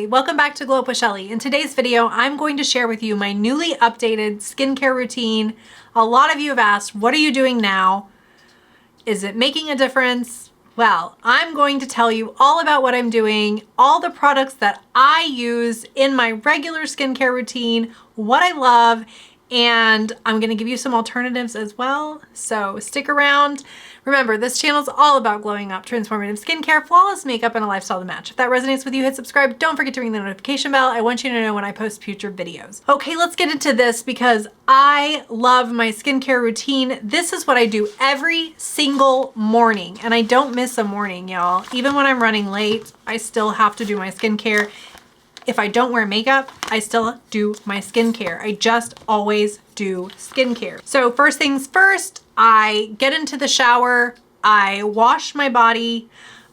Hi, welcome back to Glow Up with Shelly. In today's video, I'm going to share with you my newly updated skincare routine. A lot of you have asked, what are you doing now? Is it making a difference? Well, I'm going to tell you all about what I'm doing, all the products that I use in my regular skincare routine, what I love, and I'm gonna give you some alternatives as well, so stick around. Remember, this channel is all about glowing up, transformative skincare, flawless makeup, and a lifestyle to match. If that resonates with you, hit subscribe. Don't forget to ring the notification bell. I want you to know when I post future videos. Okay, let's get into this because I love my skincare routine. This is what I do every single morning, and I don't miss a morning, y'all. Even when I'm running late, I still have to do my skincare. If I don't wear makeup, I still do my skincare. I just always do skincare. So first things first, I get into the shower, I wash my body.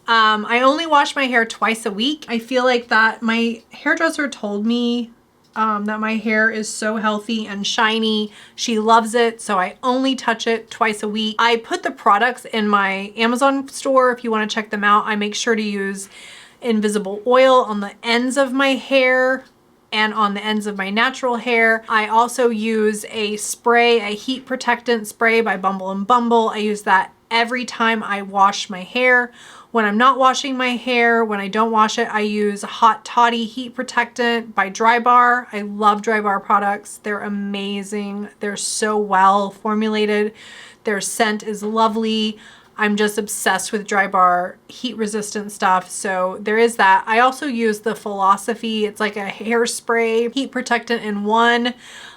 I only wash my hair twice a week. I feel like that my hairdresser told me that my hair is so healthy and shiny. She loves it, so I only touch it twice a week. I put the products in my Amazon store. If you want to check them out, I make sure to use invisible oil on the ends of my hair and on the ends of my natural hair. I also use a spray, a heat protectant spray by Bumble and Bumble. I use that every time I wash my hair. When I'm not washing my hair, when I don't wash it, I use Hot Toddy heat protectant by Dry Bar. I love Dry Bar products. They're amazing. They're so well formulated. Their scent is lovely. I'm just obsessed with Dry Bar heat resistant stuff. So there is that. I also use the Philosophy. It's like a hairspray heat protectant in one.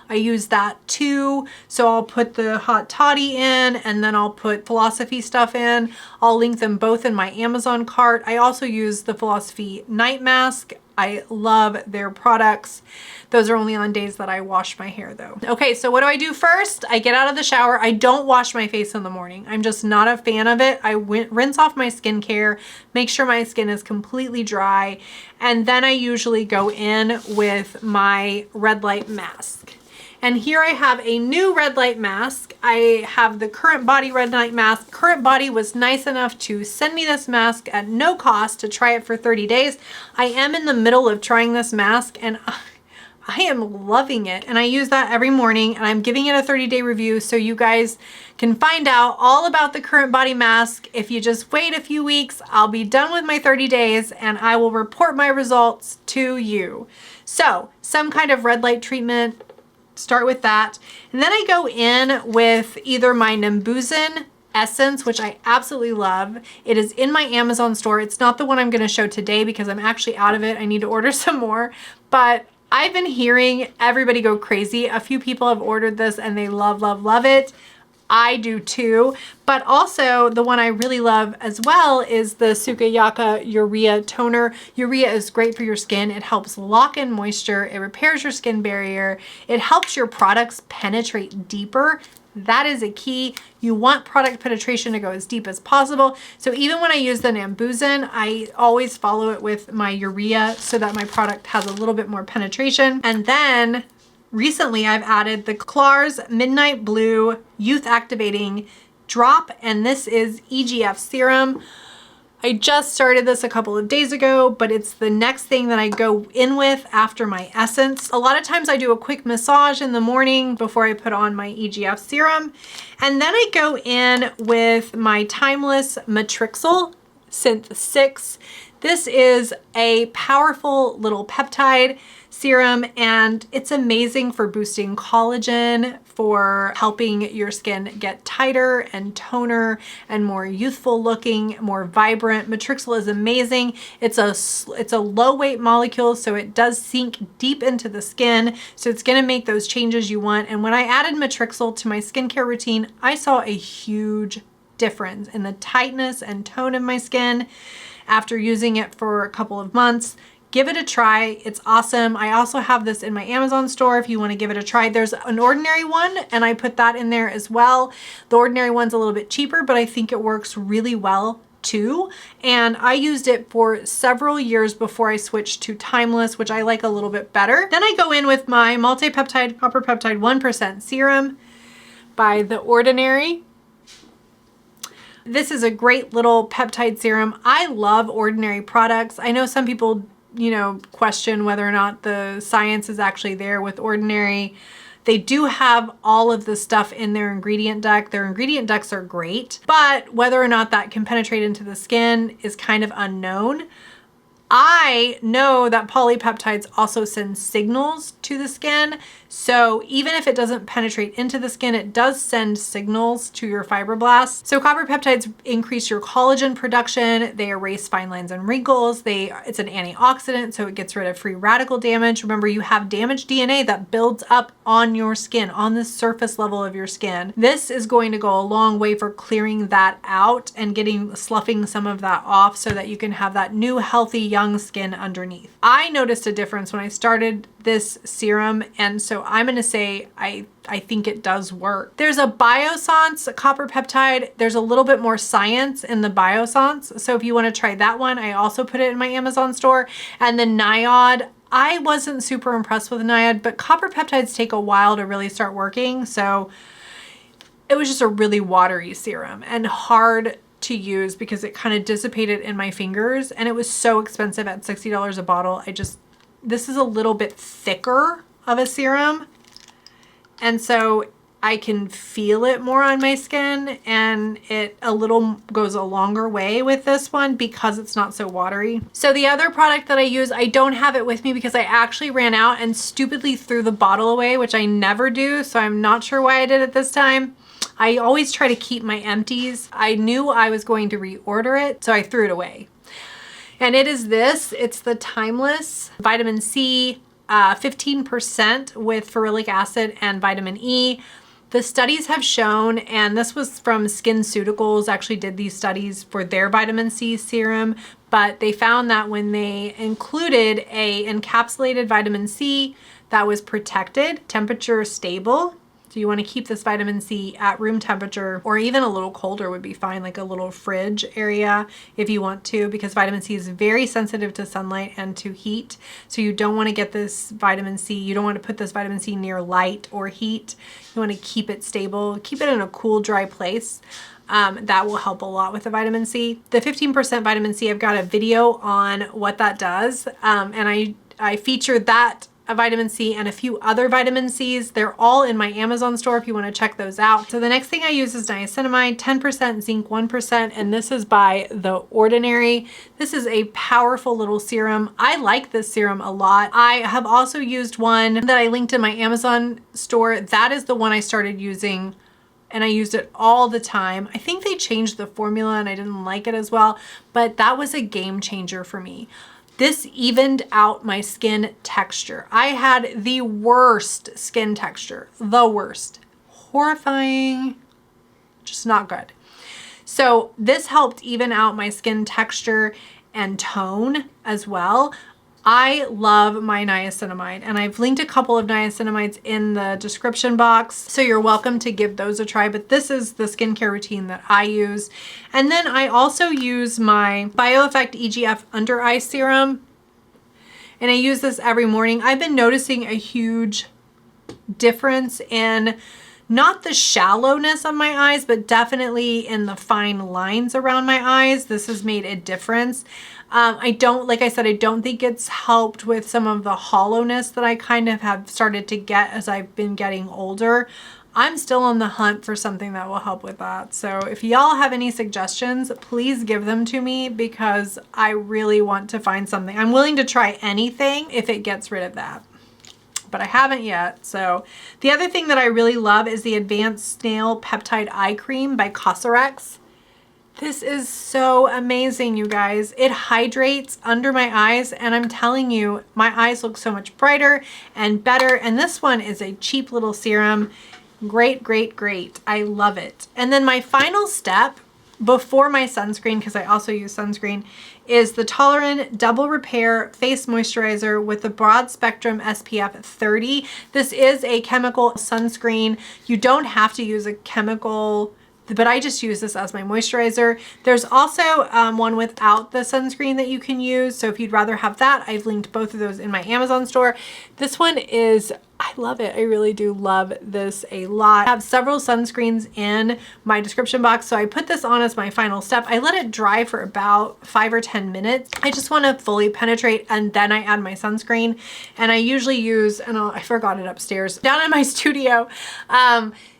I use that too. So I'll put the Hot Toddy in and then I'll put Philosophy stuff in. I'll link them both in my Amazon cart. I also use the Philosophy night mask. I love their products. Those are only on days that I wash my hair though. Okay, so what do I do first? I get out of the shower. I don't wash my face in the morning. I'm just not a fan of it. I rinse off my skincare, make sure my skin is completely dry, and then I usually go in with my red light mask. And here I have a new red light mask. I have the Current Body red light mask. Current Body was nice enough to send me this mask at no cost to try it for 30 days. I am in the middle of trying this mask and I am loving it. And I use that every morning and I'm giving it a 30-day review so you guys can find out all about the Current Body mask. If you just wait a few weeks, I'll be done with my 30 days and I will report my results to you. So some kind of red light treatment, start with that. And then I go in with either my Nambuzin essence, which I absolutely love. It is in my Amazon store. It's not the one I'm going to show today because I'm actually out of it. I need to order some more, but I've been hearing everybody go crazy. A few people have ordered this and they love, love, love it. I do too, but also the one I really love as well is the Sukiyaka Urea Toner. Urea is great for your skin. It helps lock in moisture. It repairs your skin barrier. It helps your products penetrate deeper. That is a key. You want product penetration to go as deep as possible. So even when I use the Nambuzin, I always follow it with my Urea so that my product has a little bit more penetration. And then recently, I've added the Clar's Midnight Blue Youth Activating Drop, and this is EGF serum. I just started this a couple of days ago, but it's the next thing that I go in with after my essence. A lot of times I do a quick massage in the morning before I put on my EGF serum, and then I go in with my Timeless Matrixyl Synth 6. This is a powerful little peptide serum and it's amazing for boosting collagen, for helping your skin get tighter and toner and more youthful looking, more vibrant. Matrixyl is amazing. It's a low weight molecule, so it does sink deep into the skin. So it's gonna make those changes you want. And when I added Matrixyl to my skincare routine, I saw a huge difference in the tightness and tone of my skin after using it for a couple of months. Give it a try. It's awesome. I also have this in my Amazon store if you want to give it a try. There's an ordinary one and I put that in there as well. The ordinary one's a little bit cheaper, but I think it works really well too. And I used it for several years before I switched to Timeless, which I like a little bit better. Then I go in with my multi-peptide copper peptide 1% serum by The Ordinary. This is a great little peptide serum. I love Ordinary products. I know some people question whether or not the science is actually there with Ordinary. They do have all of the stuff in their ingredient deck. Their ingredient decks are great, but whether or not that can penetrate into the skin is kind of unknown. I know that polypeptides also send signals to the skin. So even if it doesn't penetrate into the skin, it does send signals to your fibroblasts. So copper peptides increase your collagen production. They erase fine lines and wrinkles. It's an antioxidant, so it gets rid of free radical damage. Remember, you have damaged DNA that builds up on your skin, on the surface level of your skin. This is going to go a long way for clearing that out and sloughing some of that off so that you can have that new, healthy, young skin underneath. I noticed a difference when I started this serum, and so I'm going to say I think it does work. There's a Biossance copper peptide. There's a little bit more science in the Biossance, so if you want to try that one, I also put it in my Amazon store. And the Niod, I wasn't super impressed with Niod, but copper peptides take a while to really start working, so it was just a really watery serum and hard to use because it kind of dissipated in my fingers, and it was so expensive at $60 a bottle. This is a little bit thicker of a serum, and so I can feel it more on my skin, and it goes a longer way with this one because it's not so watery. So the other product that I use, I don't have it with me because I actually ran out and stupidly threw the bottle away, which I never do, so I'm not sure why I did it this time. I always try to keep my empties. I knew I was going to reorder it, so I threw it away. And it is this. It's the Timeless Vitamin C, 15% with ferulic acid and vitamin E. The studies have shown, and this was from SkinCeuticals, actually did these studies for their vitamin C serum, but they found that when they included a encapsulated vitamin C that was protected, temperature stable. So you want to keep this vitamin C at room temperature, or even a little colder would be fine, like a little fridge area if you want to, because vitamin C is very sensitive to sunlight and to heat. So you don't want to get this vitamin C, you don't want to put this vitamin C near light or heat. You want to keep it stable, keep it in a cool, dry place. That will help a lot with the vitamin C. The 15% vitamin C, I've got a video on what that does. And I featured that a vitamin C and a few other vitamin C's. They're all in my Amazon store if you want to check those out. So the next thing I use is niacinamide, 10%, zinc 1%, and this is by The Ordinary. This is a powerful little serum. I like this serum a lot. I have also used one that I linked in my Amazon store. That is the one I started using, and I used it all the time. I think they changed the formula and I didn't like it as well, but that was a game changer for me. This evened out my skin texture. I had the worst skin texture, the worst. Horrifying, just not good. So this helped even out my skin texture and tone as well. I love my niacinamide, and I've linked a couple of niacinamides in the description box, so you're welcome to give those a try, but this is the skincare routine that I use. And then I also use my BioEffect EGF Under Eye Serum, and I use this every morning. I've been noticing a huge difference in not the shallowness of my eyes, but definitely in the fine lines around my eyes. This has made a difference. Like I said, I don't think it's helped with some of the hollowness that I kind of have started to get as I've been getting older. I'm still on the hunt for something that will help with that. So if y'all have any suggestions, please give them to me because I really want to find something. I'm willing to try anything if it gets rid of that, but I haven't yet. So the other thing that I really love is the Advanced Snail Peptide Eye Cream by Cosrx. This is so amazing, you guys. It hydrates under my eyes, and I'm telling you, my eyes look so much brighter and better. And this one is a cheap little serum. Great, great, great. I love it. And then my final step before my sunscreen, because I also use sunscreen, is the Toleran Double Repair Face Moisturizer with the Broad Spectrum SPF 30. This is a chemical sunscreen. You don't have to use a chemical but I just use this as my moisturizer. There's also one without the sunscreen that you can use. So if you'd rather have that, I've linked both of those in my Amazon store. This one is, I love it. I really do love this a lot. I have several sunscreens in my description box. So I put this on as my final step. I let it dry for about 5 or 10 minutes. I just want to fully penetrate, and then I add my sunscreen. And I usually use, and I forgot it upstairs, down in my studio.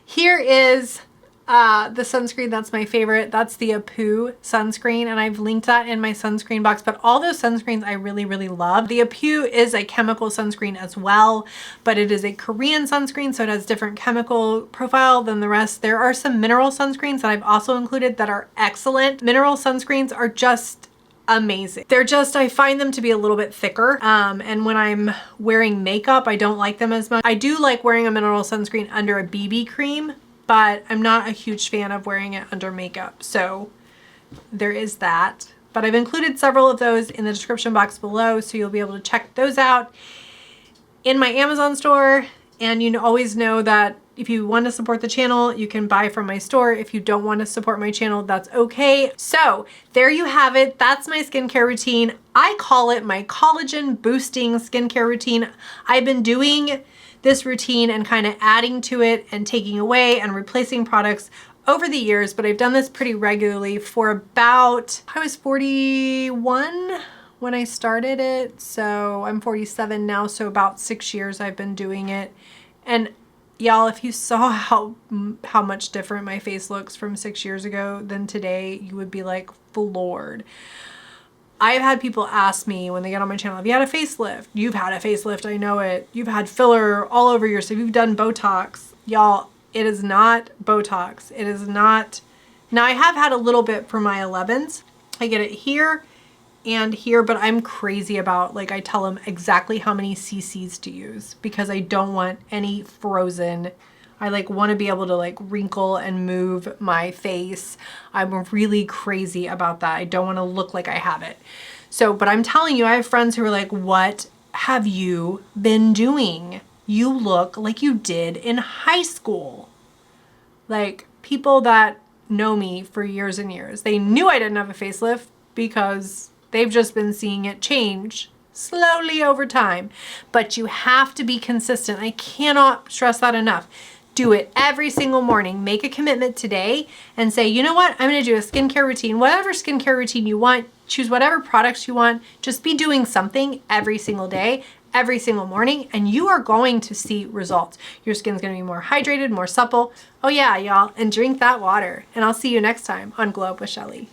Here is the sunscreen that's my favorite. That's the Apu sunscreen, and I've linked that in my sunscreen box, but all those sunscreens I really, really love. The Apu is a chemical sunscreen as well, but it is a Korean sunscreen, so it has different chemical profile than the rest. There are some mineral sunscreens that I've also included that are excellent. Mineral sunscreens are just amazing. They're just, I find them to be a little bit thicker. And when I'm wearing makeup, I don't like them as much. I do like wearing a mineral sunscreen under a BB cream, but I'm not a huge fan of wearing it under makeup. So there is that. But I've included several of those in the description box below, so you'll be able to check those out in my Amazon store. And you always know that if you want to support the channel, you can buy from my store. If you don't want to support my channel, that's okay. So there you have it. That's my skincare routine. I call it my collagen boosting skincare routine. I've been doing this routine and kind of adding to it and taking away and replacing products over the years, but I've done this pretty regularly for about, I was 41 when I started it, so I'm 47 now, so about 6 years I've been doing it. And y'all, if you saw how much different my face looks from 6 years ago than today, you would be like floored. I've had people ask me when they get on my channel, have you had a facelift? You've had a facelift, I know it. You've had filler all over your stuff. You've done Botox. Y'all, it is not Botox. It is not. Now I have had a little bit for my 11s. I get it here and here, but I'm crazy about, like, I tell them exactly how many cc's to use because I don't want any frozen. I want to be able to wrinkle and move my face. I'm really crazy about that. I don't want to look like I have it. So, but I'm telling you, I have friends who are like, what have you been doing? You look like you did in high school. Like, people that know me for years and years, they knew I didn't have a facelift because they've just been seeing it change slowly over time. But you have to be consistent. I cannot stress that enough. Do it every single morning. Make a commitment today and say, you know what? I'm going to do a skincare routine, whatever skincare routine you want. Choose whatever products you want. Just be doing something every single day, every single morning, and you are going to see results. Your skin's going to be more hydrated, more supple. Oh yeah, y'all, and drink that water. And I'll see you next time on Glow Up with Shelly.